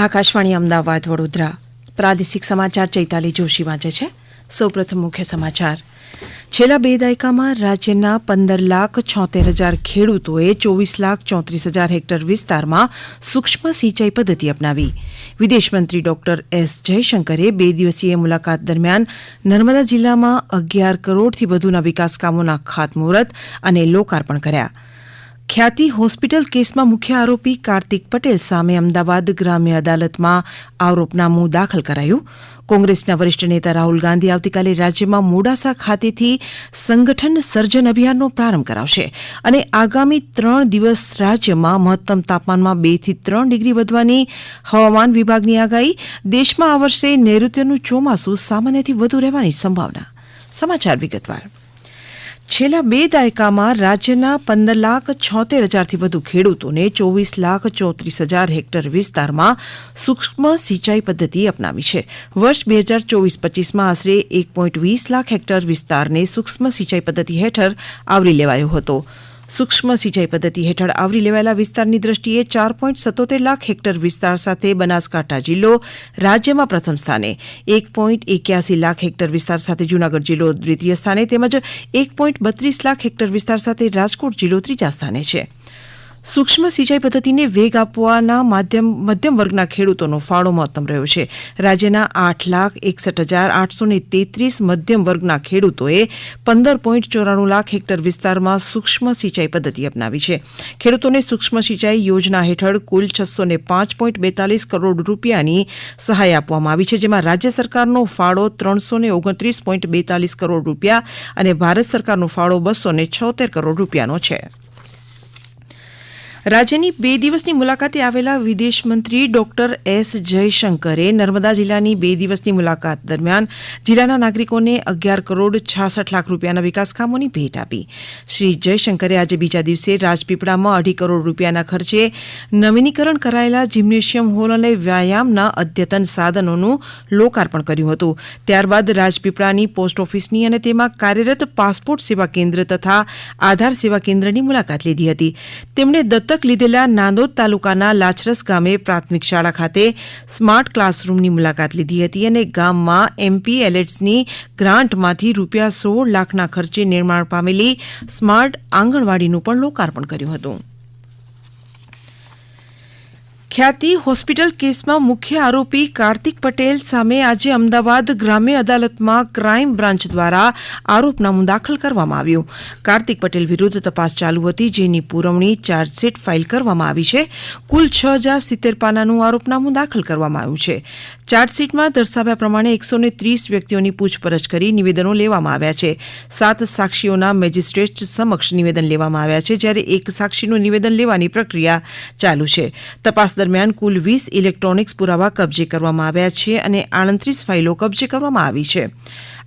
આકાશવાણી અમદાવાદ વડોદરા પ્રાદેશિક સમાચાર ચૈતાલી જોશી વાંચે છે. સૌપ્રથમ મુખ્ય સમાચાર. છેલ્લા 2 દાયકામાં રાજ્યના 15,76,000 ખેડૂતોએ 24,34,000 હેક્ટર વિસ્તારમાં સૂક્ષ્મ સિંચાઈ પદ્ધતિ અપનાવી. વિદેશમંત્રી ડોક્ટર એસ જયશંકરે 2 દિવસીય મુલાકાત દરમિયાન નર્મદા જિલ્લામાં 11 કરોડથી વધુના વિકાસ કામોના ખાતમુહૂર્ત અને લોકાર્પણ કર્યા. ખ્યાતિ હોસ્પિટલ કેસમાં મુખ્ય આરોપી કાર્તિક પટેલ સામે અમદાવાદ ગ્રામ્ય અદાલતમાં આરોપનામું દાખલ કરાયું. કોંગ્રેસના વરિષ્ઠ નેતા રાહુલ ગાંધી આવતીકાલે રાજ્યમાં મોડાસા ખાતેથી સંગઠન સર્જન અભિયાનનો પ્રારંભ કરાવશે અને આગામી 3 દિવસ રાજ્યમાં મહત્તમ તાપમાનમાં 2 થી 3 ડિગ્રી વધવાની હવામાન વિભાગની આગાહી. દેશમાં આ વર્ષે નૈઋત્યનું ચોમાસું સામાન્યથી વધુ રહેવાની સંભાવના. સમાચાર વિગતવાર. છેલ્લા 2 દાયકામાં રાજ્યના 15,76,000થી વધુ ખેડૂતોને 24,34,000 હેક્ટર વિસ્તારમાં સૂક્ષ્મ સિંચાઈ પદ્ધતિ અપનાવી છે. વર્ષ 2024-25માં આશરે 1.20 લાખ હેક્ટર વિસ્તારને સૂક્ષ્મ સિંચાઈ પદ્ધતિ હેઠળ આવરી લેવાયો હતો. સૂક્ષ્મ સિંચાઈ પદ્ધતિ હેઠળ આવરી લેવાયેલા વિસ્તારની દ્રષ્ટિએ 4.77 લાખ હેક્ટર વિસ્તાર સાથે બનાસકાંઠા જિલ્લો રાજ્યમાં પ્રથમ સ્થાને, 1.81 લાખ હેક્ટર વિસ્તાર સાથે જૂનાગઢ જિલ્લો દ્વિતીય સ્થાને તેમજ 1.32 લાખ હેક્ટર વિસ્તાર સાથે રાજકોટ જિલ્લો ત્રીજા સ્થાને છે. સૂક્ષ્મ સિંચાઈ પદ્ધતિને વેગ આપવાના મધ્યમ વર્ગના ખેડૂતોનો ફાળો મહત્તમ રહ્યો છે. રાજ્યના 8,61,833 મધ્યમ વર્ગના ખેડૂતોએ 15.94 લાખ હેક્ટર વિસ્તારમાં સૂક્ષ્મ સિંચાઈ પદ્ધતિ અપનાવી છે. ખેડૂતોને સૂક્ષ્મ સિંચાઈ યોજના હેઠળ કુલ 605.42 કરોડ રૂપિયાની સહાય આપવામાં આવી છે, જેમાં રાજ્ય સરકારનો ફાળો 329.42 કરોડ રૂપિયા અને ભારત સરકારનો ફાળો 276 કરોડ રૂપિયાનો છે. રાજ્યની 2 દિવસની મુલાકાતે આવેલા વિદેશમંત્રી ડોક્ટર એસ જયશંકરે નર્મદા જિલ્લાની 2 દિવસની મુલાકાત દરમિયાન જિલ્લાના નાગરિકોને 11 કરોડ 66 લાખ રૂપિયાના વિકાસ કામોની ભેટ આપી. શ્રી જયશંકરે આજે બીજા દિવસે રાજપીપળામાં 2.5 કરોડ રૂપિયાના ખર્ચે નવીનીકરણ કરાયેલા જિમ્નેશિયમ હોલ અને વ્યાયામના અદ્યતન સાધનોનું લોકાર્પણ કર્યું હતું. ત્યારબાદ રાજપીપળાની પોસ્ટ ઓફિસની અને તેમાં કાર્યરત પાસપોર્ટ સેવા કેન્દ્ર તથા આધાર સેવા કેન્દ્રની મુલાકાત લીધી હતી. તેમણે દત્તક લીધેલા નાંદોદ તાલુકાના લાછરસ ગામે પ્રાથમિક શાળા ખાતે સ્માર્ટ ક્લાસરૂમની મુલાકાત લીધી હતી અને ગામમાં MPLEDsની ગ્રાન્ટમાંથી ₹16 લાખના ખર્ચે નિર્માણ પામેલી સ્માર્ટ આંગણવાડીનું પણ લોકાર્પણ કર્યું હતું. ખ્યાતિ હોસ્પિટલ કેસમાં મુખ્ય આરોપી કાર્તિક પટેલ સામે આજે અમદાવાદ ગ્રામ્ય અદાલતમાં ક્રાઇમ બ્રાન્ચ દ્વારા આરોપનામું દાખલ કરવામાં આવ્યું. કાર્તિક પટેલ વિરુદ્ધ તપાસ ચાલુ હતી, જેની પુરવણી ચાર્જશીટ ફાઇલ કરવામાં આવી છે. કુલ 6,070 પાનાનું આરોપનામું દાખલ કરવામાં આવ્યું છે. ચાર્જશીટમાં દર્શાવ્યા પ્રમાણે 130 વ્યક્તિઓની પૂછપરછ કરી નિવેદનો લેવામાં આવ્યા છે. 7 સાક્ષીઓના મેજિસ્ટ્રેટ સમક્ષ નિવેદન લેવામાં આવ્યા છે, જ્યારે 1 સાક્ષીનું નિવેદન લેવાની પ્રક્રિયા ચાલુ છે. તપાસ દરમિયાન કુલ 20 ઇલેક્ટ્રોનિક્સ પુરાવા કબજે કરવામાં આવ્યા છે અને 38 ફાઇલો કબજે કરવામાં આવી છે.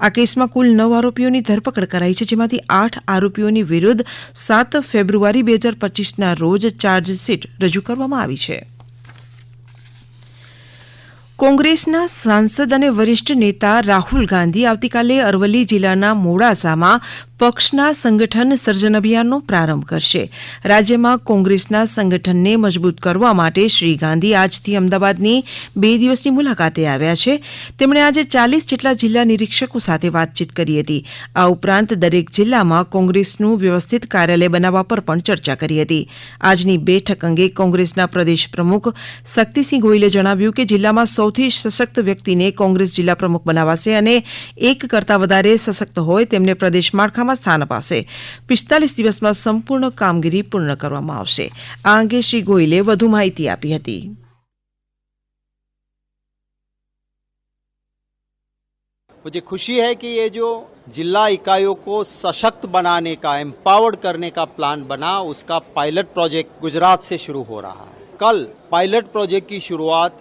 આ કેસમાં કુલ 9 આરોપીઓની ધરપકડ કરાઈ છે, જેમાંથી 8 આરોપીઓની વિરુદ્ધ 7 ફેબ્રુઆરી 2025ના રોજ ચાર્જશીટ રજૂ કરવામાં આવી છે. કોંગ્રેસના સાંસદ અને વરિષ્ઠ નેતા રાહુલ ગાંધી આવતીકાલે અરવલ્લી જિલ્લાના મોડાસામાં પક્ષના સંગઠન સર્જન અભિયાનનો પ્રારંભ કરશે. રાજ્યમાં કોંગ્રેસના સંગઠનને મજબૂત કરવા માટે શ્રી ગાંધી આજથી અમદાવાદની 2 દિવસની મુલાકાતે આવ્યા છે. તેમણે આજે 40 જેટલા જિલ્લા નિરીક્ષકો સાથે વાતચીત કરી હતી. આ ઉપરાંત દરેક જિલ્લામાં કોંગ્રેસનું વ્યવસ્થિત કાર્યાલય બનાવવા પર પણ ચર્ચા કરી હતી. આજની બેઠક અંગે કોંગ્રેસના પ્રદેશ પ્રમુખ શક્તિસિંહ ગોહિલે જણાવ્યું કે જિલ્લામાં સૌથી સશક્ત વ્યક્તિને કોંગ્રેસ જિલ્લા પ્રમુખ બનાવાશે અને 1 કરતાં વધારે સશક્ત હોય તેમને પ્રદેશ માળખામાં સ્થાન અપાશે. 45 દિવસમાં સંપૂર્ણ કામગીરી પૂર્ણ કરવામાં આવશે. આ અંગે શ્રી ગોહિલે વધુ માહિતી આપી હતી. मुझे खुशी है कि ये जो जिला इकाइयों को सशक्त बनाने का, एम्पावर्ड करने का प्लान बना, उसका पायलट प्रोजेक्ट गुजरात से शुरू हो रहा है. कल पायलट प्रोजेक्ट की शुरुआत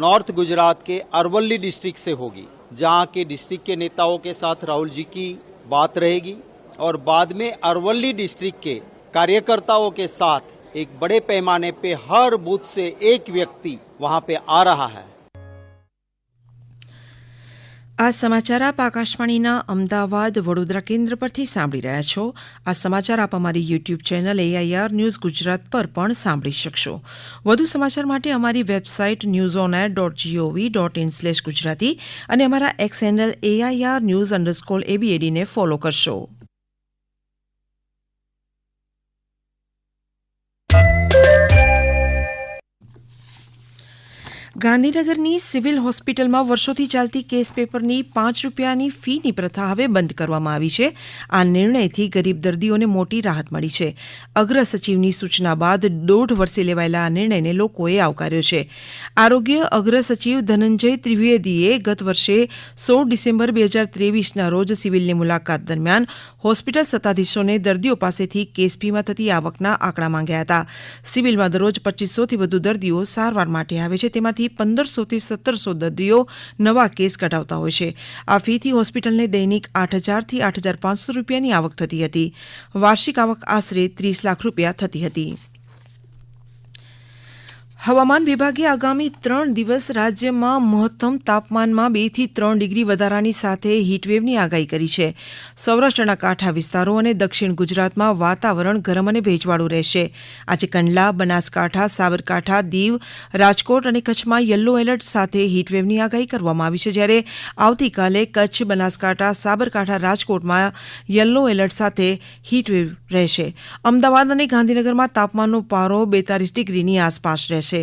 नॉर्थ गुजरात के अरवल्ली डिस्ट्रिक्ट से होगी, जहां के डिस्ट्रिक्ट के नेताओं के साथ राहुल जी की बात रहेगी और बाद में अरवल्ली डिस्ट्रिक्ट के कार्यकर्ताओं के साथ एक बड़े पैमाने पे हर बूथ से एक व्यक्ति वहां पे आ रहा है. આ સમાચાર આપ આકાશવાણીના અમદાવાદ વડોદરા કેન્દ્ર પરથી સાંભળી રહ્યા છો. આ સમાચાર આપ અમારી YouTube channel AIR news Gujarat પર પણ સાંભળી શકશો. વધુ સમાચાર માટે અમારી વેબસાઇટ newsonair.gov.in/gujarati અને અમારા એક્સ હેન્ડલ AIR_news_ABAD ને ફોલો કરશો. ગાંધીનગરની સિવિલ હોસ્પિટલમાં વર્ષોથી ચાલતી કેસ પેપરની ₹5ની ફીની પ્રથા હવે બંધ કરવામાં આવી છે. આ નિર્ણયથી ગરીબ દર્દીઓને મોટી રાહત મળી છે. અગ્ર સચિવની સૂચના બાદ 1.5 વર્ષે લેવાયેલા આ નિર્ણયને લોકોએ આવકાર્યો છે. આરોગ્ય અગ્ર સચિવ ધનંજય ત્રિવેદીએ ગત વર્ષે 16 ડિસેમ્બર 2023ના રોજ સિવિલની મુલાકાત દરમિયાન હોસ્પિટલ સત્તાધીશોને દર્દીઓ પાસેથી કેસ ફીમાં થતી આવકના આંકડા માંગ્યા હતા. સિવિલમાં દરરોજ 2500થી વધુ દર્દીઓ સારવાર માટે આવે છે. તેમાંથી 1500થી 1700 દર્દીઓ નવા કેસ કઢાવતા હોય છે. આ ફીથી હોસ્પિટલને દૈનિક ₹8000થી ₹8500ની આવક થતી હતી. વાર્ષિક આવક આશરે ₹30 લાખ થતી હતી. હવામાન વિભાગે આગામી 3 દિવસ રાજ્યમાં મહત્તમ તાપમાનમાં 2 થી 3 ડિગ્રી વધારાની સાથે હીટવેવની આગાહી કરી છે. સૌરાષ્ટ્રના કાંઠા વિસ્તારો અને દક્ષિણ ગુજરાતમાં વાતાવરણ ગરમ અને ભેજવાળું રહેશે. આજે કંડલા, બનાસકાંઠા, સાબરકાંઠા, દીવ, રાજકોટ અને કચ્છમાં યલો એલર્ટ સાથે હીટવેવની આગાહી કરવામાં આવી છે. જ્યારે આવતીકાલે કચ્છ, બનાસકાંઠા, સાબરકાંઠા, રાજકોટમાં યલો એલર્ટ સાથે હીટવેવ રહેશે. અમદાવાદ અને ગાંધીનગરમાં તાપમાનનો પારો 42 ડિગ્રીની આસપાસ રહેશે.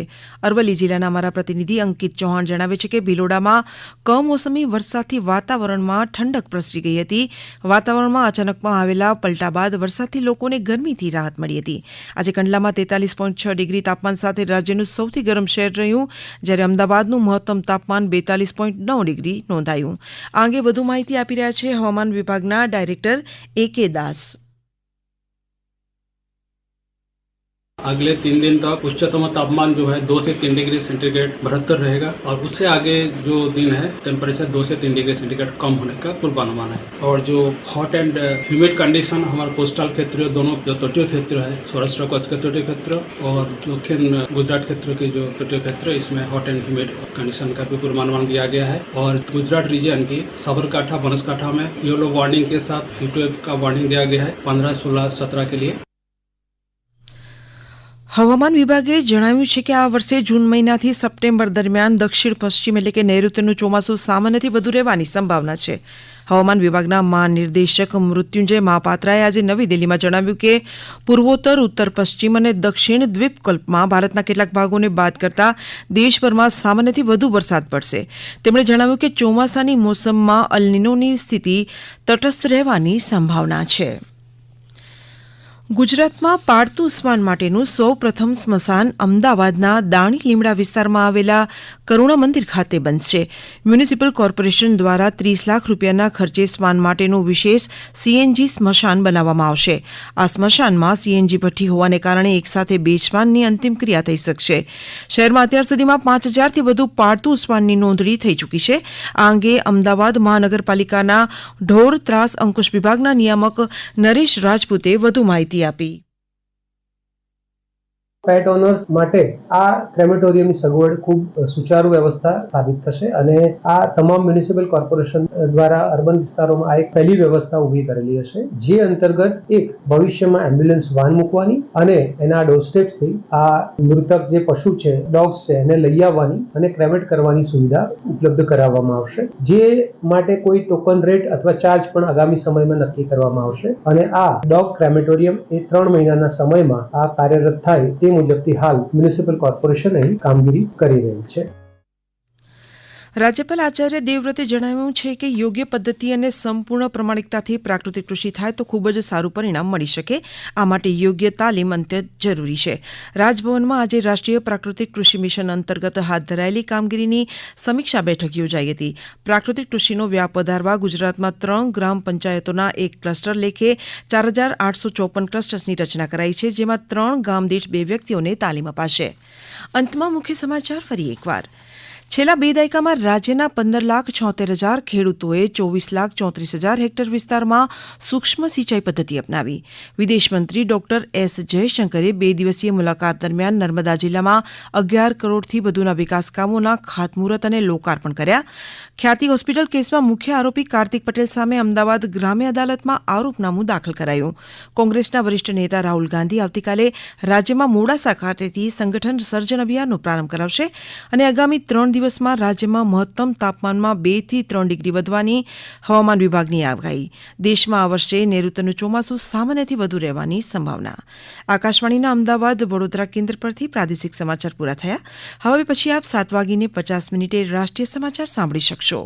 અરવલ્લી જિલ્લાના અમારા પ્રતિનિધિ અંકિત ચૌહાણ જણાવે છે કે ભિલોડામાં કમોસમી વરસાદથી વાતાવરણમાં ઠંડક પ્રસરી ગઈ હતી. વાતાવરણમાં અચાનકમાં આવેલા પલટા બાદ વરસાદથી લોકોને ગરમીથી રાહત મળી હતી. આજે કંડલામાં 43.6 ડિગ્રી તાપમાન સાથે રાજ્યનું સૌથી ગરમ શહેર રહ્યું, જ્યારે અમદાવાદનું મહત્તમ તાપમાન 42.9 ડિગ્રી નોંધાયું. આ અંગે વધુ માહિતી આપી રહ્યા છે હવામાન વિભાગના ડાયરેક્ટર AK દાસ. अगले 3 दिन तक उच्चतम तापमान जो है 2 से 3 डिग्री सेंटीग्रेड बरकरार रहेगा और उससे आगे जो दिन है टेम्परेचर 2 से 3 डिग्री सेंटीग्रेड कम होने का पूर्वानुमान है. और जो हॉट एंड ह्यूमिड कंडीशन हमारे कोस्टल क्षेत्र दोनों जो तटीय क्षेत्र है, सौराष्ट्र कच्छ के तटीय क्षेत्र और दक्षिण गुजरात क्षेत्र के जो तटीय क्षेत्र इसमें हॉट एंड ह्यूमिड कंडीशन का भी पूर्वानुमान दिया गया है. और गुजरात रीजन की साबरकांठा, बनासकांठा में येलो वार्निंग के साथ हीटवेव का वार्निंग दिया गया है 15, 16, 17 के लिए. હવામાન વિભાગે જણાવ્યું છે કે આ વર્ષે જૂન મહિનાથી સપ્ટેમ્બર દરમિયાન દક્ષિણ પશ્ચિમ એટલે કે નૈઋત્યનું ચોમાસું સામાન્યથી વધુ રહેવાની સંભાવના છે. હવામાન વિભાગના મહાનિર્દેશક મૃત્યુંજય મહાપાત્રાએ આજે નવી દિલ્હીમાં જણાવ્યું કે પૂર્વોત્તર, ઉત્તર પશ્ચિમ અને દક્ષિણ દ્વીપકલ્પમાં ભારતના કેટલાક ભાગોને બાદ કરતા દેશભરમાં સામાન્યથી વધુ વરસાદ પડશે. તેમણે જણાવ્યું કે ચોમાસાની મોસમમાં અલ નીનોની સ્થિતિ તટસ્થ રહેવાની સંભાવના છે. ગુજરાતમાં પાળતું શ્વાન માટેનું સૌપ્રથમ સ્મશાન અમદાવાદના દાણી લીમડા વિસ્તારમાં આવેલા કરુણા મંદિર ખાતે બનશે. મ્યુનિસિપલ કોર્પોરેશન દ્વારા ₹30 લાખના ખર્ચે શ્વાન માટેનું વિશેષ CNG સ્મશાન બનાવવામાં આવશે. આ સ્મશાનમાં CNG ભઠ્ઠી હોવાને કારણે એકસાથે 2 શ્વાનની અંતિમ ક્રિયા થઈ શકશે. શહેરમાં અત્યાર સુધીમાં 5000થી વધુ પાળતું શ્વાનની નોંધણી થઈ ચૂકી છે. આ અંગે અમદાવાદ મહાનગરપાલિકાના ઢોર ત્રાસ અંકુશ વિભાગના નિયામક નરેશ રાજપૂતે વધુ માહિતી આપી. પેટ ઓનર્સ માટે આ ક્રેમેટોરિયમની સગવડ ખૂબ સુચારુ વ્યવસ્થા સાબિત થશે અને આ તમામ મ્યુનિસિપલ કોર્પોરેશન દ્વારા અર્બન વિસ્તારોમાં આ એક પહેલી વ્યવસ્થા ઊભી કરેલી હશે, જે અંતર્ગત એક ભવિષ્યમાં એમ્બ્યુલન્સ વાન મૂકવાની અને એના ડોરસ્ટેપ્સથી આ મૃતક જે પશુ છે, ડોગ્સ છે, એને લઈ આવવાની અને ક્રેમેટ કરવાની સુવિધા ઉપલબ્ધ કરાવવામાં આવશે, જે માટે કોઈ ટોકન રેટ અથવા ચાર્જ પણ આગામી સમયમાં નક્કી કરવામાં આવશે. અને આ ડોગ ક્રેમેટોરિયમ એ 3 મહિનાના સમયમાં આ કાર્યરત થાય તે મુજબથી હાલ મ્યુનિસિપલ કોર્પોરેશન અહીં કામગીરી કરી રહી છે. રાજ્યપાલ આચાર્ય દેવવ્રતે જણાવ્યું છે કે યોગ્ય પદ્ધતિ અને સંપૂર્ણ પ્રમાણિકતાથી પ્રાકૃતિક કૃષિ થાય તો ખૂબ જ સારું પરિણામ મળી શકે. આ માટે યોગ્ય તાલીમ અત્યંત જરૂરી છે. રાજભવનમાં આજે રાષ્ટ્રીય પ્રાકૃતિક કૃષિ મિશન અંતર્ગત હાથ ધરાયેલી કામગીરીની સમીક્ષા બેઠક યોજાઈ હતી. પ્રાકૃતિક કૃષિનો વ્યાપ વધારવા ગુજરાતમાં 3 ગ્રામ પંચાયતોના એક ક્લસ્ટર લેખે 4854 ક્લસ્ટર્સની રચના કરાઈ છે, જેમાં 3 ગામ દીઠ 2 વ્યક્તિઓને તાલીમ અપાશે. અંતમાં મુખ્ય સમાચાર ફરી એકવાર. છેલ્લા 2 દાયકામાં રાજ્યના 15,76,000 ખેડૂતોએ 24,34,000 હેક્ટર વિસ્તારમાં સૂક્ષ્મ સિંચાઈ પદ્ધતિ અપનાવી. વિદેશ મંત્રી ડોક્ટર એસ જયશંકરે 2 દિવસીય મુલાકાત દરમિયાન નર્મદા જિલ્લામાં 11 કરોડથી વધુના વિકાસ કામોના ખાતમુહૂર્ત અને લોકાર્પણ કર્યા. ખ્યાતિ હોસ્પિટલ કેસમાં મુખ્ય આરોપી કાર્તિક પટેલ સામે અમદાવાદ ગ્રામ્ય અદાલતમાં આરોપનામું દાખલ કરાયું. કોંગ્રેસના વરિષ્ઠ નેતા રાહુલ ગાંધી આવતીકાલે રાજ્યમાં મોડાસા ખાતેથી સંગઠન સર્જન અભિયાનનો પ્રારંભ કરાવશે અને આગામી 3 દિવસમાં રાજ્યમાં મહત્તમ તાપમાનમાં 2 થી 3 ડિગ્રી વધવાની હવામાન વિભાગની આગાહી. દેશમાં આ વર્ષે નૈઋત્યનું ચોમાસું સામાન્યથી વધુ રહેવાની સંભાવના. આકાશવાણીના અમદાવાદ વડોદરા કેન્દ્ર પરથી પ્રાદેશિક સમાચાર પૂરા થયા. હવે પછી આપ 7:50 રાષ્ટ્રીય સમાચાર સાંભળી શકશો.